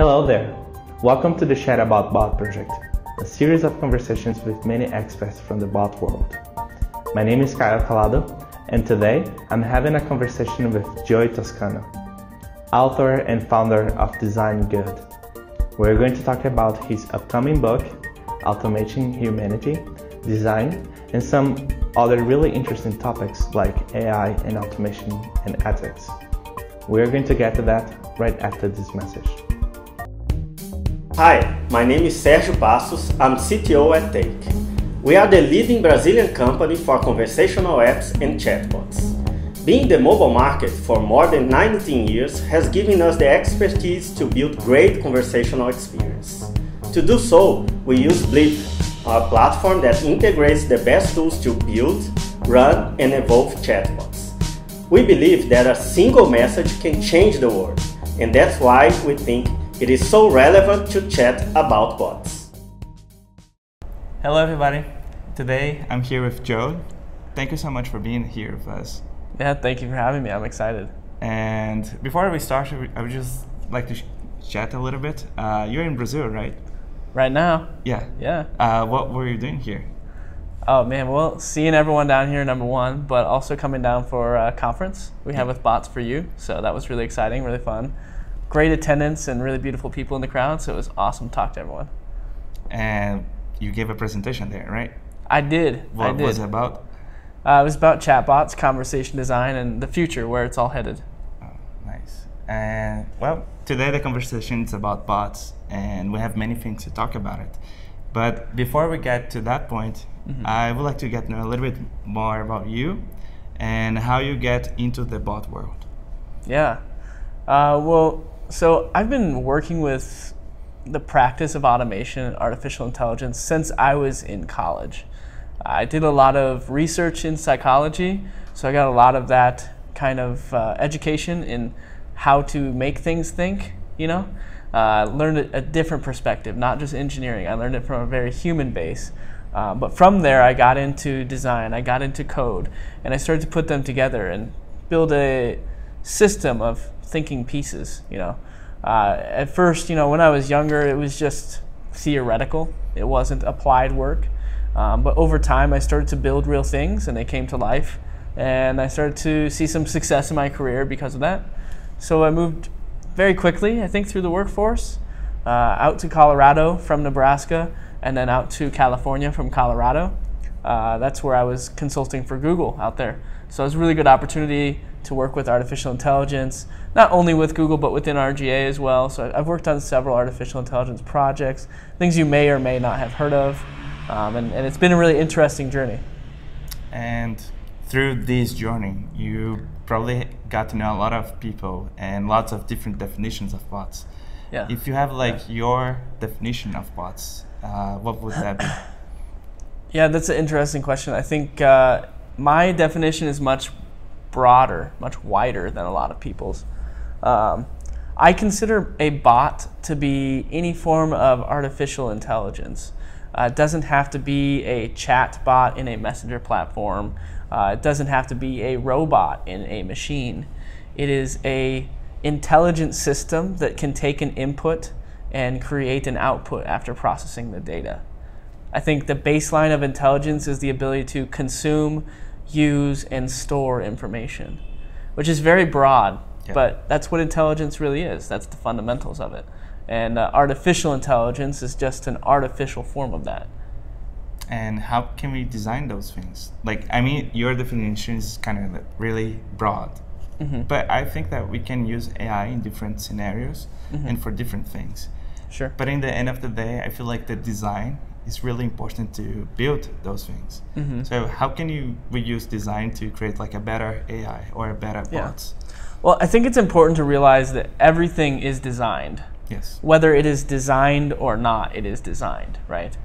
Hello there! Welcome to the Chat About Bot project, a series of conversations with many experts from the bot world. My name is Kyle Calado, and today I'm having a conversation with Joey Toscano, author and founder of Design Good. We're going to talk about his upcoming book, Automating Humanity, Design, and some other really interesting topics like AI and automation and ethics. We're going to get to that right after this message. Hi, my name is Sergio Passos. I'm CTO at Take. We are the leading Brazilian company for conversational apps and chatbots. Being the mobile market for more than 19 years has given us the expertise to build great conversational experience. To do so, we use Blip, our platform that integrates the best tools to build, run, and evolve chatbots. We believe that a single message can change the world, and that's why we think it is so relevant to chat about bots. Hello everybody. Today I'm here with Joe. Thank you so much for being here with us. Yeah, thank you for having me. I'm excited. And before we start, I would just like to chat a little bit. You're in Brazil, right? Right now? Yeah. Yeah. What were you doing here? Oh man, well, seeing everyone down here, number one, but also coming down for a conference we have with Bots for You. So that was really exciting, really fun. Great attendance and really beautiful people in the crowd, so it was awesome to talk to everyone. And you gave a presentation there, right? I did. What was it about? It was about chatbots, conversation design, and the future, where it's all headed. Oh, nice. And well, today the conversation is about bots, and we have many things to talk about it. But before we get to that point, I would like to get to know a little bit more about you and how you get into the bot world. Yeah. So I've been working with the practice of automation and artificial intelligence since I was in college. I did a lot of research in psychology, so I got a lot of that kind of education in how to make things think, you know. Learned a different perspective, not just engineering. I learned it from a very human base. But from there, I got into design, I got into code, and I started to put them together and build a system of thinking pieces, you know. At first, you know, when I was younger, it was just theoretical. It wasn't applied work. But over time, I started to build real things, and they came to life. And I started to see some success in my career because of that. So I moved very quickly, I think, through the workforce, out to Colorado from Nebraska, and then out to California from Colorado. That's where I was consulting for Google out there. So it was a really good opportunity to work with artificial intelligence, not only with Google, but within RGA as well. So I've worked on several artificial intelligence projects, things you may or may not have heard of, and it's been a really interesting journey. And through this journey, you probably got to know a lot of people and lots of different definitions of bots. Yeah. If you have like your definition of bots, what would that be? Yeah, that's an interesting question. I think my definition is much broader, much wider than a lot of people's. I consider a bot to be any form of artificial intelligence. It doesn't have to be a chat bot in a messenger platform. It doesn't have to be a robot in a machine. It is an intelligent system that can take an input and create an output after processing the data. I think the baseline of intelligence is the ability to consume, use, and store information, which is very broad, but that's what intelligence really is. That's the fundamentals of it. And artificial intelligence is just an artificial form of that. And how can we design those things? Like, I mean, your definition is kind of really broad, but I think that we can use AI in different scenarios and for different things. Sure. But in the end of the day, I feel like the design is really important to build those things. So how can we use design to create like a better AI or a better bots? Well, I think it's important to realize that everything is designed. Yes. Whether it is designed or not, it is designed, right?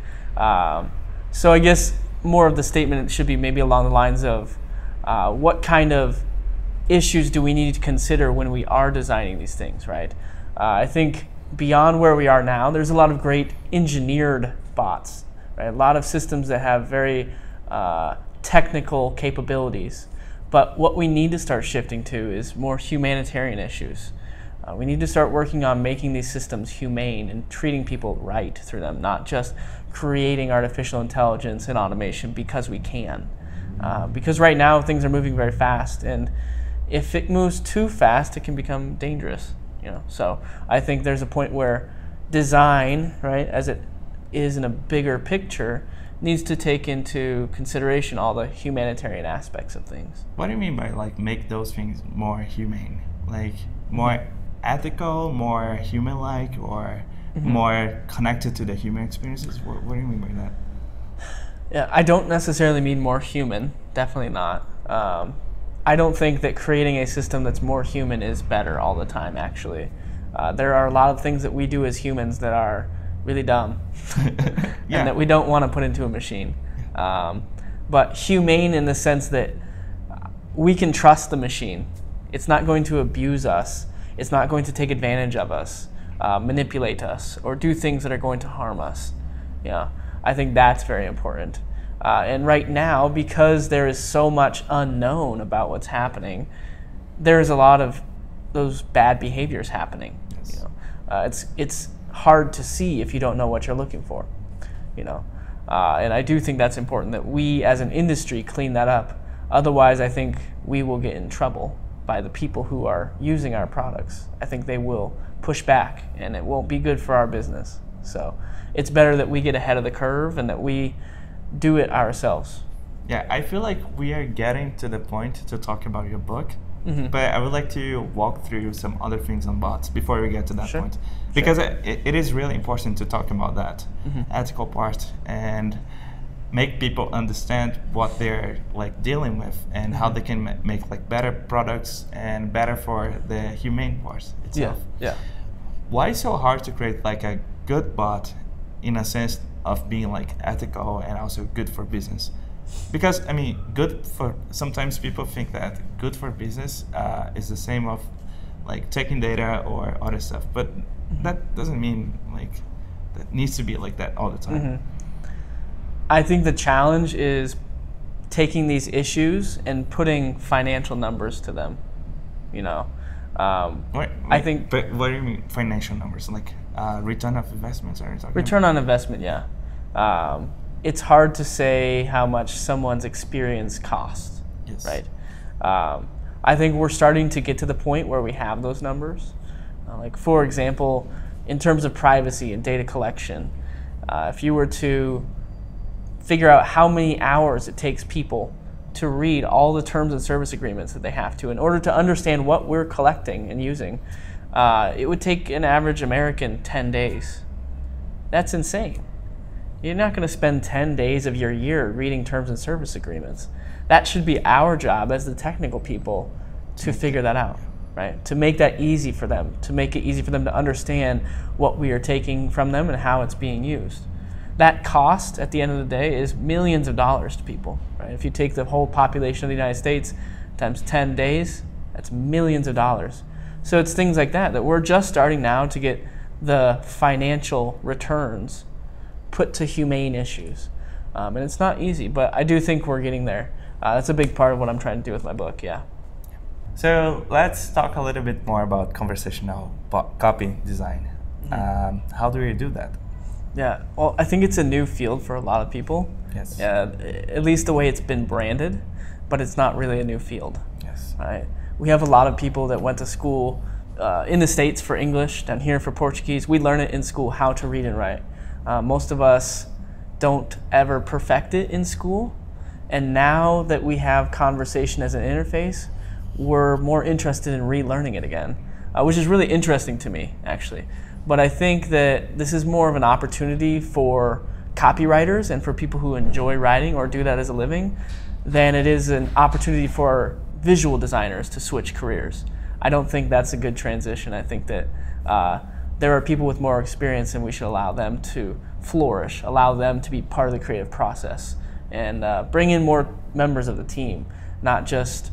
So I guess more of the statement should be maybe along the lines of what kind of issues do we need to consider when we are designing these things, right? I think beyond where we are now, there's a lot of great engineered bots, right? A lot of systems that have very technical capabilities. But what we need to start shifting to is more humanitarian issues. We need to start working on making these systems humane and treating people right through them, not just creating artificial intelligence and automation because we can. Because right now things are moving very fast, and if it moves too fast, it can become dangerous. So I think there's a point where design, right, as it is in a bigger picture, needs to take into consideration all the humanitarian aspects of things. What do you mean by like make those things more humane? Like more ethical, more human-like, or more connected to the human experiences? What do you mean by that? Yeah, I don't necessarily mean more human, definitely not. I don't think that creating a system that's more human is better all the time, actually. There are a lot of things that we do as humans that are really dumb and that we don't want to put into a machine. But humane in the sense that we can trust the machine. It's not going to abuse us. It's not going to take advantage of us, manipulate us, or do things that are going to harm us. I think that's very important. And right now, because there is so much unknown about what's happening, there's a lot of those bad behaviors happening. Yes. It's hard to see if you don't know what you're looking for. And I do think that's important that we as an industry clean that up. Otherwise, I think we will get in trouble by the people who are using our products. I think they will push back, and it won't be good for our business. So it's better that we get ahead of the curve and that we do it ourselves. Yeah, I feel like we are getting to the point to talk about your book, but I would like to walk through some other things on bots before we get to that point. Because it is really important to talk about that ethical part and make people understand what they're like dealing with and how they can make like better products and better for the humane part itself. Why is it so hard to create like a good bot in a sense of being like ethical and also good for business? Because I mean, sometimes people think that good for business is the same of like taking data or other stuff, but that doesn't mean like that needs to be like that all the time. I think the challenge is taking these issues and putting financial numbers to them. I think. But what do you mean financial numbers? Like return of investments? Are you talking return on investment? Yeah. It's hard to say how much someone's experience costs. Yes. Right. I think we're starting to get to the point where we have those numbers. Like for example, in terms of privacy and data collection, if you were to figure out how many hours it takes people to read all the terms and service agreements that they have to in order to understand what we're collecting and using, it would take an average American 10 days. That's insane. You're not going to spend 10 days of your year reading terms and service agreements. That should be our job as the technical people to figure that out, right? To make that easy for them, to make it easy for them to understand what we are taking from them and how it's being used. That cost at the end of the day is millions of dollars to people, right? If you take the whole population of the United States times 10 days, that's millions of dollars. So it's things like that we're just starting now to get the financial returns put to humane issues. And it's not easy, but I do think we're getting there. That's a big part of what I'm trying to do with my book, yeah. So let's talk a little bit more about conversational copy design. How do we do that? Yeah, well, I think it's a new field for a lot of people. Yes. At least the way it's been branded, but it's not really a new field. Yes. Right? We have a lot of people that went to school in the States for English, down here for Portuguese. We learn it in school, how to read and write. Most of us don't ever perfect it in school. And now that we have conversation as an interface, we're more interested in relearning it again, which is really interesting to me, actually. But I think that this is more of an opportunity for copywriters and for people who enjoy writing or do that as a living than it is an opportunity for visual designers to switch careers. I don't think that's a good transition. I think that there are people with more experience and we should allow them to flourish, allow them to be part of the creative process, and bring in more members of the team, not just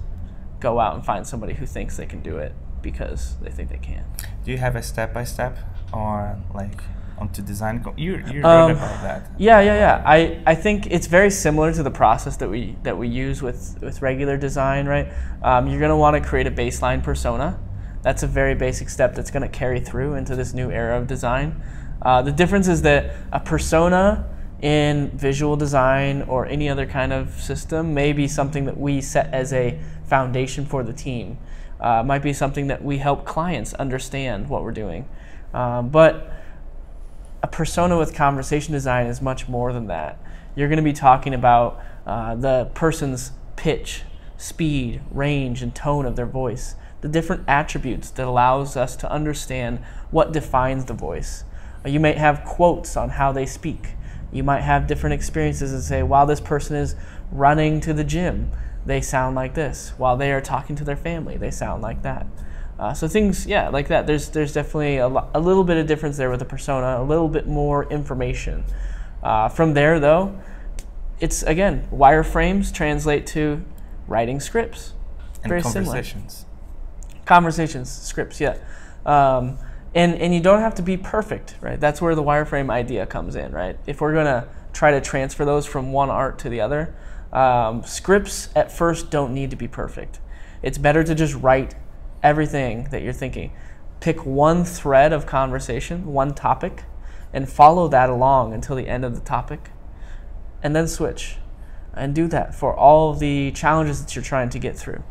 go out and find somebody who thinks they can do it because they think they can. Do you have a step-by-step on like onto design? You wrote about that. Yeah. I think it's very similar to the process that we use with regular design, right? You're going to want to create a baseline persona That's a very basic step that's going to carry through into this new era of design. The difference is that a persona in visual design or any other kind of system may be something that we set as a foundation for the team. Might be something that we help clients understand what we're doing. But a persona with conversation design is much more than that. You're going to be talking about the person's pitch, speed, range, and tone of their voice, the different attributes that allows us to understand what defines the voice. You might have quotes on how they speak. You might have different experiences and say, while this person is running to the gym, they sound like this. While they are talking to their family, they sound like that. So things, yeah, like that. There's definitely a little bit of difference there with the persona, a little bit more information. From there, though, it's, again, wireframes translate to writing scripts. And very conversations. Similar. Conversations, scripts, yeah. And you don't have to be perfect, right? That's where the wireframe idea comes in, right? If we're going to try to transfer those from one art to the other, scripts at first don't need to be perfect. It's better to just write everything that you're thinking. Pick one thread of conversation, one topic, and follow that along until the end of the topic, and then switch. And do that for all of the challenges that you're trying to get through.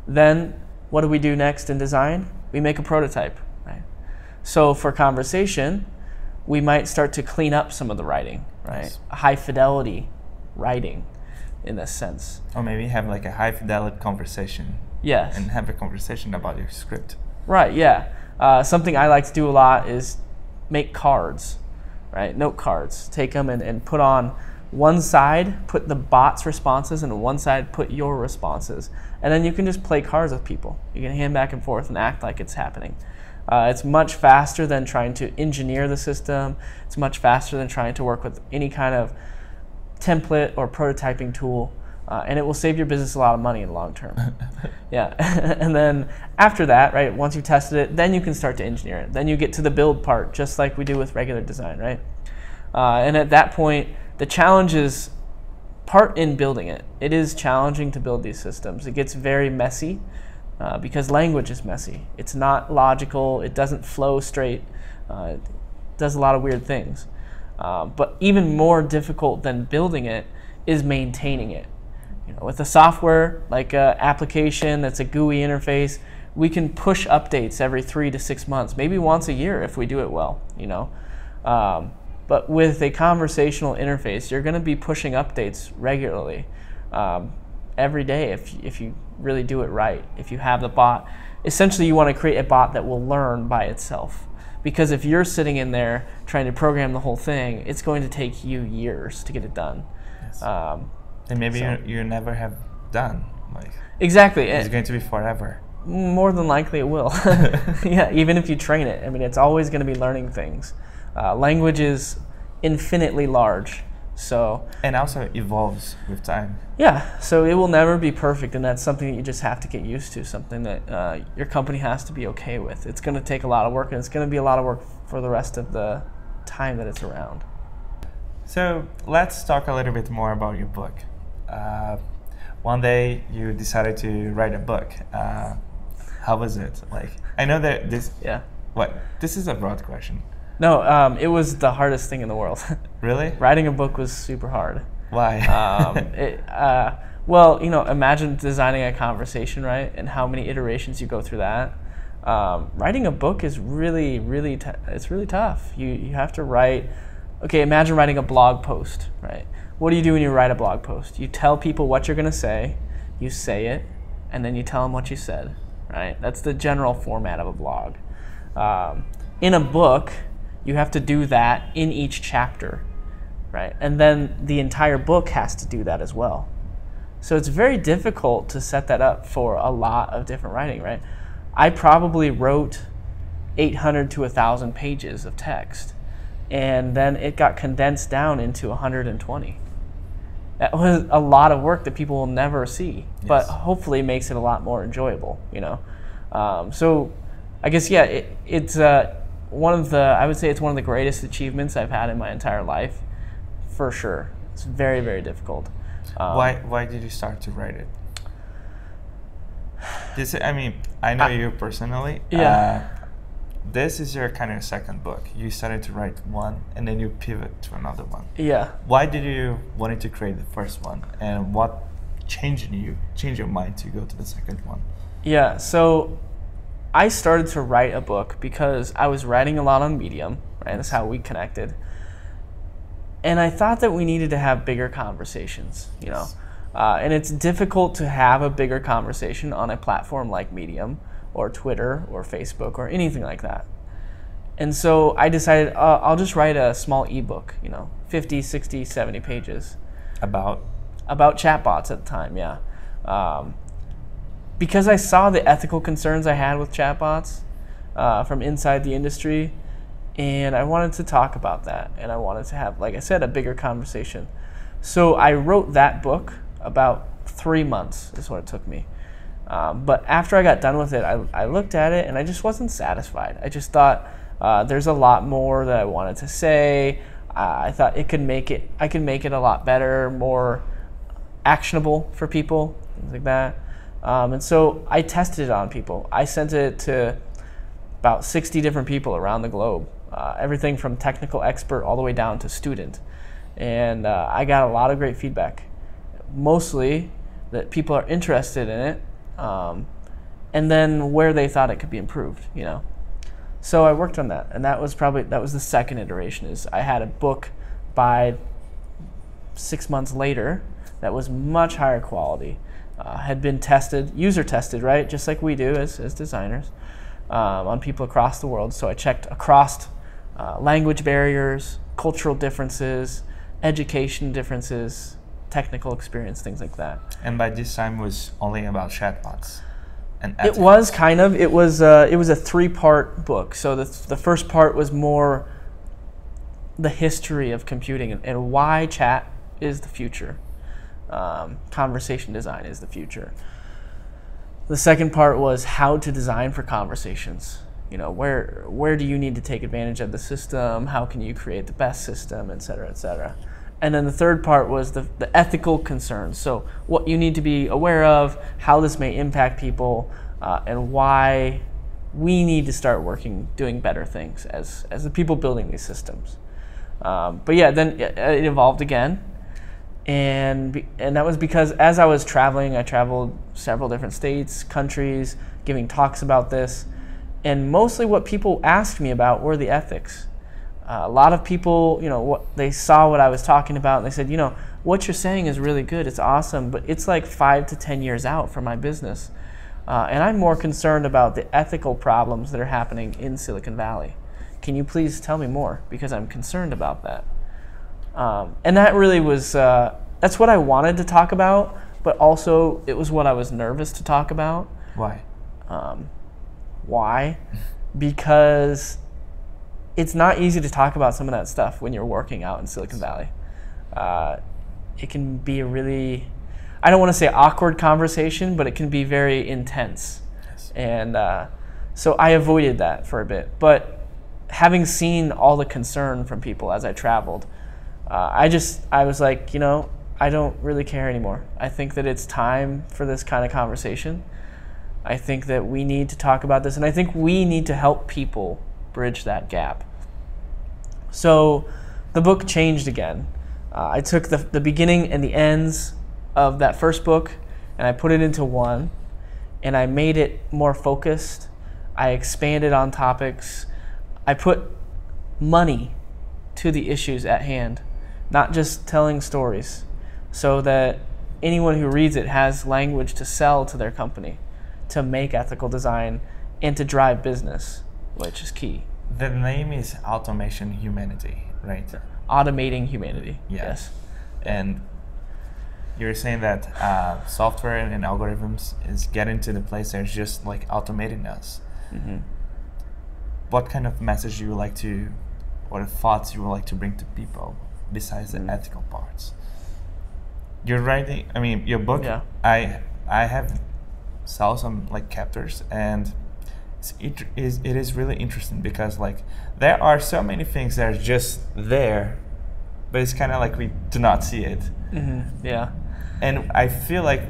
Then, what do we do next in design? We make a prototype, right? So for conversation, we might start to clean up some of the writing, right? Yes. High fidelity writing in this sense. Or maybe have like a high fidelity conversation. Yes. And have a conversation about your script. Right, yeah. Something I like to do a lot is make cards, right? Note cards. Take them and put on one side, put the bot's responses, and on one side, put your responses. And then you can just play cards with people. You can hand back and forth and act like it's happening. It's much faster than trying to engineer the system. It's much faster than trying to work with any kind of template or prototyping tool. And it will save your business a lot of money in the long term. Yeah. And then after that, right, once you've tested it, then you can start to engineer it. Then you get to the build part, just like we do with regular design, right? And at that point, the challenge is part in building it. It is challenging to build these systems. It gets very messy because language is messy. It's not logical. It doesn't flow straight. It does a lot of weird things. But even more difficult than building it is maintaining it. With a software like an application that's a GUI interface, we can push updates every 3 to 6 months, maybe once a year if we do it well. But with a conversational interface, you're going to be pushing updates regularly, every day if you really do it right. If you have the bot, essentially you want to create a bot that will learn by itself. Because if you're sitting in there trying to program the whole thing, it's going to take you years to get it done. Yes. And maybe you never have done. Exactly. It's going to be forever. More than likely it will. Yeah, even if you train it. I mean, it's always going to be learning things. Language is infinitely large. And also evolves with time. Yeah, so it will never be perfect, and that's something that you just have to get used to, something that your company has to be okay with. It's going to take a lot of work, and it's going to be a lot of work for the rest of the time that it's around. So let's talk a little bit more about your book. One day you decided to write a book. How was it? I know that this... Yeah. What? This is a broad question. No, it was the hardest thing in the world. Really? Writing a book was super hard. Why? Well, imagine designing a conversation, right? And how many iterations you go through that. Writing a book is really, it's really tough. You have to write, okay, imagine writing a blog post, right? What do you do when you write a blog post? You tell people what you're going to say, you say it, and then you tell them what you said, right? That's the general format of a blog. In a book, you have to do that in each chapter, right? And then the entire book has to do that as well. So it's very difficult to set that up for a lot of different writing, right? I probably wrote 800 to 1,000 pages of text, and then it got condensed down into 120. That was a lot of work that people will never see, but hopefully makes it a lot more enjoyable, So I guess, yeah, it's I would say it's one of the greatest achievements I've had in my entire life, for sure. It's very, very difficult. Why did you start to write it? I mean, I know you personally. Yeah. This is your kind of second book. You started to write one, and then you pivot to another one. Yeah. Why did you wanted to create the first one, and what changed your mind to go to the second one? Yeah. So I started to write a book because I was writing a lot on Medium, right? That's how we connected. And I thought that we needed to have bigger conversations, you know. And it's difficult to have a bigger conversation on a platform like Medium or Twitter or Facebook or anything like that. And so I decided I'll just write a small ebook, you know, 50, 60, 70 pages. About Chatbots at the time, yeah. Because I saw the ethical concerns I had with chatbots from inside the industry, and I wanted to talk about that, and I wanted to have, like I said, a bigger conversation. So I wrote that book about 3 months is what it took me. But after I got done with it, I looked at it and I just wasn't satisfied. I just thought there's a lot more that I wanted to say. I thought I could make it a lot better, more actionable for people, things like that. And so I tested it on people. I sent it to about 60 different people around the globe, everything from technical expert all the way down to student. And I got a lot of great feedback, mostly that people are interested in it, and then where they thought it could be improved, you know. So I worked on that, and that was the second iteration. Is I had a book by 6 months later that was much higher quality, had been tested, user tested, right, just like we do as designers, on people across the world. So I checked across language barriers, cultural differences, education differences, technical experience, things like that. And by this time, it was only about chatbots. And it was kind of. It was a 3-part book. So the first part was more the history of computing and why chat is the future. Conversation design is the future. The second part was how to design for conversations. You know, where do you need to take advantage of the system? How can you create the best system, et cetera, et cetera. And then the third part was the ethical concerns. So what you need to be aware of, how this may impact people, and why we need to start doing better things as the people building these systems. But yeah, then it evolved again. And that was because as I was traveling, I traveled several different states, countries, giving talks about this. And mostly what people asked me about were the ethics. A lot of people, you know, they saw what I was talking about, and they said, you know, what you're saying is really good, it's awesome, but it's like 5 to 10 years out for my business. And I'm more concerned about the ethical problems that are happening in Silicon Valley. Can you please tell me more? Because I'm concerned about that. And that really was, that's what I wanted to talk about, but also it was what I was nervous to talk about. Why? Why? Because it's not easy to talk about some of that stuff when you're working out in Silicon Valley. It can be a really, I don't want to say awkward conversation, but it can be very intense. Yes. And so I avoided that for a bit. But having seen all the concern from people as I traveled, I was like, you know, I don't really care anymore. I think that it's time for this kind of conversation. I think that we need to talk about this, and I think we need to help people bridge that gap. So the book changed again. I took the beginning and the ends of that first book and I put it into one, and I made it more focused. I expanded on topics. I put money to the issues at hand, not just telling stories, so that anyone who reads it has language to sell to their company, to make ethical design, and to drive business, which is key. The name is Automation Humanity, right? Automating humanity, Yeah. yes. And you're saying that software and algorithms is getting to the place that's just like automating us. Mm-hmm. What kind of message you would like to, or thoughts you would like to bring to people besides the ethical parts? You're writing, I mean, your book, Yeah. I have saw some like chapters, and it is really interesting because like there are so many things that are just there, but it's kind of like we do not see it. Mm-hmm. Yeah. And I feel like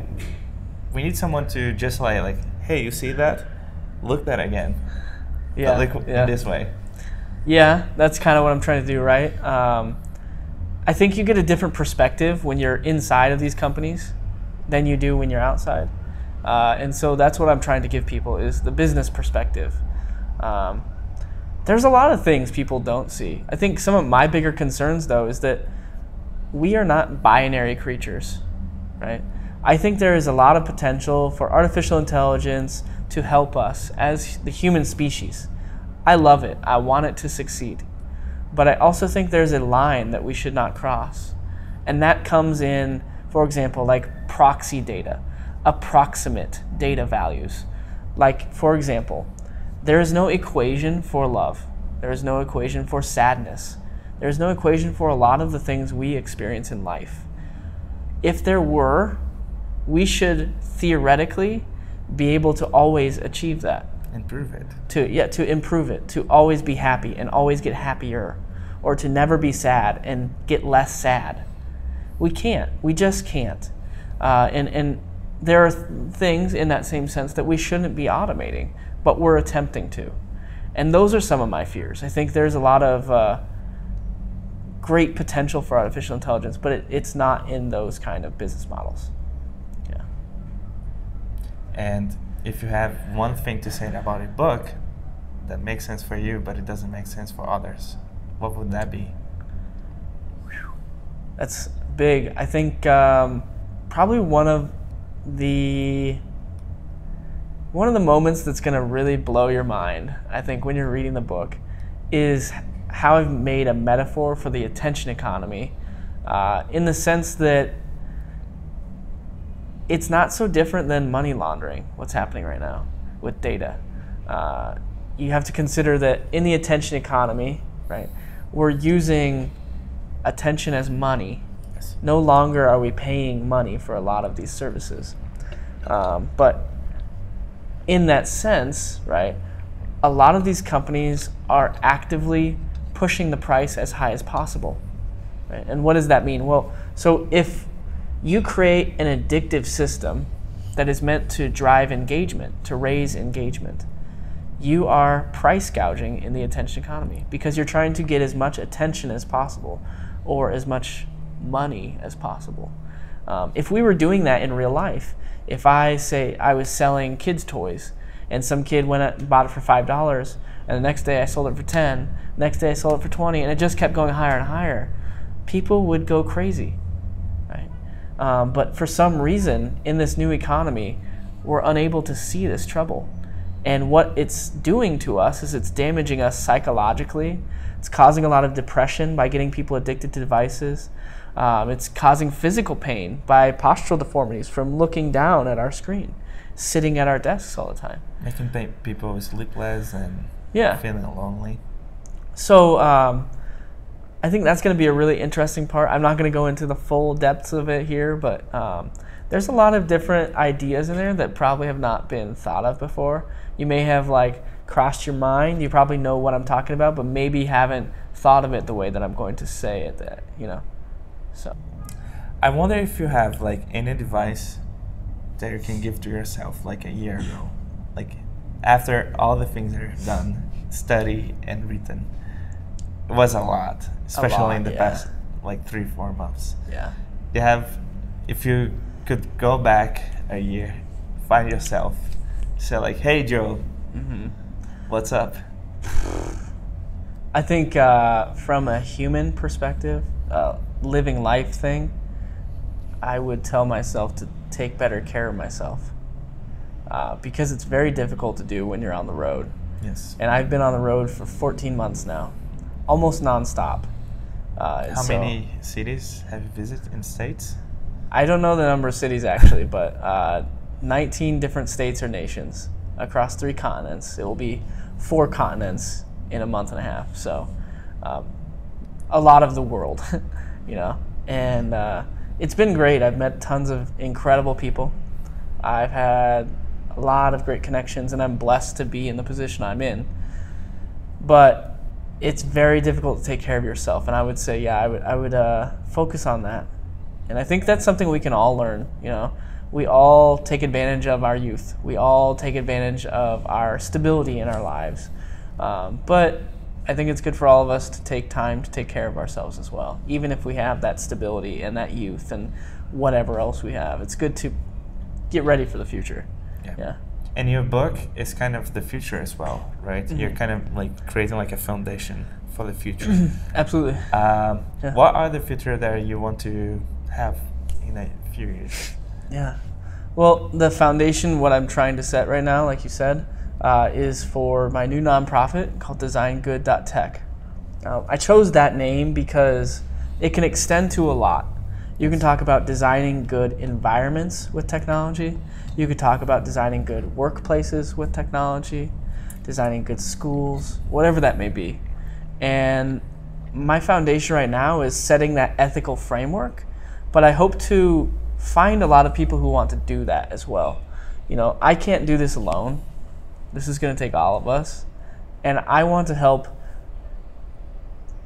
we need someone to just like hey, you see that? Look that again. Yeah, But like yeah. in this way. Yeah, that's kind of what I'm trying to do, right? I think you get a different perspective when you're inside of these companies than you do when you're outside. And so that's what I'm trying to give people is the business perspective. There's a lot of things people don't see. I think some of my bigger concerns, though, is that we are not binary creatures, right? I think there is a lot of potential for artificial intelligence to help us as the human species. I love it. I want it to succeed. But I also think there's a line that we should not cross. And that comes in, for example, like proxy data, approximate data values. Like, for example, there is no equation for love. There is no equation for sadness. There is no equation for a lot of the things we experience in life. If there were, we should theoretically be able to always achieve that. Improve it. To improve it, to always be happy and always get happier, or to never be sad and get less sad. We can't. We just can't. And there are things in that same sense that we shouldn't be automating, but we're attempting to. And those are some of my fears. I think there's a lot of great potential for artificial intelligence, but it's not in those kind of business models. Yeah. And if you have one thing to say about a book that makes sense for you, but it doesn't make sense for others, what would that be? That's big. I think probably one of the moments that's going to really blow your mind, I think, when you're reading the book, is how I've made a metaphor for the attention economy, in the sense that it's not so different than money laundering, what's happening right now with data. You have to consider that in the attention economy, right, we're using attention as money. Yes. No longer are we paying money for a lot of these services. But in that sense, right, a lot of these companies are actively pushing the price as high as possible. Right? And what does that mean? Well, so if you create an addictive system that is meant to drive engagement, to raise engagement, you are price gouging in the attention economy because you're trying to get as much attention as possible or as much money as possible. If we were doing that in real life, if I say I was selling kids' toys and some kid went out and bought it for $5 and the next day I sold it for 10, next day I sold it for 20, and it just kept going higher and higher, people would go crazy. But for some reason, in this new economy, we're unable to see this trouble. And what it's doing to us is it's damaging us psychologically. It's causing a lot of depression by getting people addicted to devices. It's causing physical pain by postural deformities from looking down at our screen, sitting at our desks all the time. Making people sleepless and feeling lonely. So I think that's going to be a really interesting part. I'm not going to go into the full depths of it here, but there's a lot of different ideas in there that probably have not been thought of before. You may have crossed your mind. You probably know what I'm talking about, but maybe haven't thought of it the way that I'm going to say it. So I wonder if you have any advice that you can give to yourself a year ago, after all the things that you've done, study and written. It was a lot, especially in the past 3-4 months. Yeah. If you could go back a year, find yourself, say hey Joe, what's up? I think from a human perspective, living life thing, I would tell myself to take better care of myself, because it's very difficult to do when you're on the road. Yes. And I've been on the road for 14 months now, almost nonstop. How many cities have you visited in States? I don't know the number of cities actually, but 19 different states or nations across 3 continents. It will be 4 continents in a month and a half. So a lot of the world, and it's been great. I've met tons of incredible people. I've had a lot of great connections, and I'm blessed to be in the position I'm in. But it's very difficult to take care of yourself, and I would say, I would focus on that. And I think that's something we can all learn. we all take advantage of our youth. We all take advantage of our stability in our lives. But I think it's good for all of us to take time to take care of ourselves as well. Even if we have that stability and that youth and whatever else we have, it's good to get ready for the future. Yeah. And your book is kind of the future as well, right? You're kind of like creating like a foundation for the future. Absolutely. What are the future that you want to have in a few years? Yeah. Well, the foundation, what I'm trying to set right now, like you said, is for my new nonprofit called designgood.tech. I chose that name because it can extend to a lot. You can talk about designing good environments with technology. You could talk about designing good workplaces with technology, designing good schools, whatever that may be. And my foundation right now is setting that ethical framework, but I hope to find a lot of people who want to do that as well. You know, I can't do this alone. This is going to take all of us. And I want to help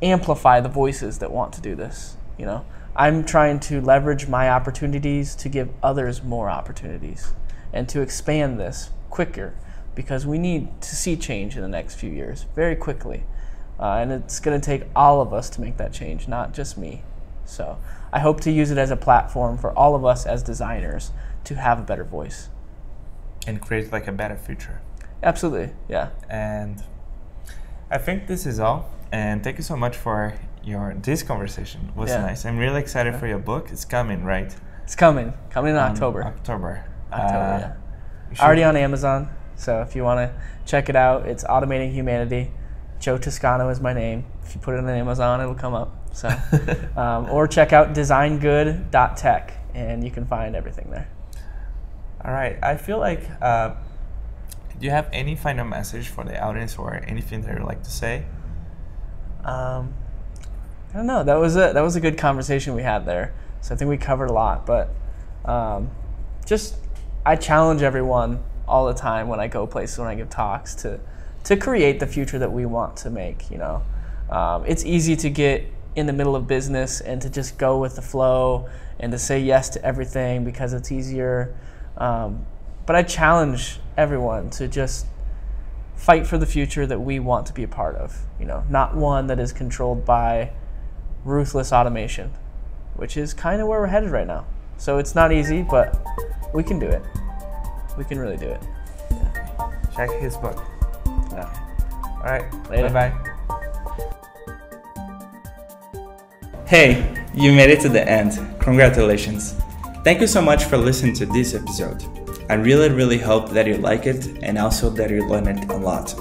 amplify the voices that want to do this. You know, I'm trying to leverage my opportunities to give others more opportunities and to expand this quicker, because we need to see change in the next few years very quickly. And it's going to take all of us to make that change, not just me. So I hope to use it as a platform for all of us as designers to have a better voice. And create like a better future. Absolutely, yeah. And I think this is all. And thank you so much for this conversation. It was nice. I'm really excited for your book. It's coming, right? It's coming in October. October, yeah. Already on Amazon. So if you want to check it out, it's Automating Humanity. Joe Toscano is my name. If you put it on Amazon, it'll come up. So, or check out designgood.tech, and you can find everything there. All right. I feel like, do you have any final message for the audience or anything that you'd like to say? I don't know. That was a good conversation we had there. So I think we covered a lot. But I challenge everyone all the time when I go places, when I give talks, to create the future that we want to make. You know, it's easy to get in the middle of business and to just go with the flow and to say yes to everything because it's easier. But I challenge everyone to just fight for the future that we want to be a part of. You know, not one that is controlled by ruthless automation, which is kind of where we're headed right now. So it's not easy, but we can do it. We can really do it. Yeah. Check his book. Yeah. All right. Later. Bye-bye. Hey, you made it to the end. Congratulations. Thank you so much for listening to this episode. I really hope that you like it and also that you learned a lot.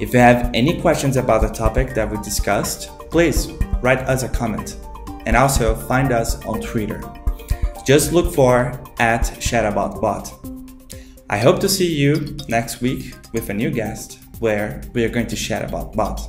If you have any questions about the topic that we discussed, please write us a comment and also find us on Twitter. Just look for @chatbots. I hope to see you next week with a new guest where we are going to chat about bots.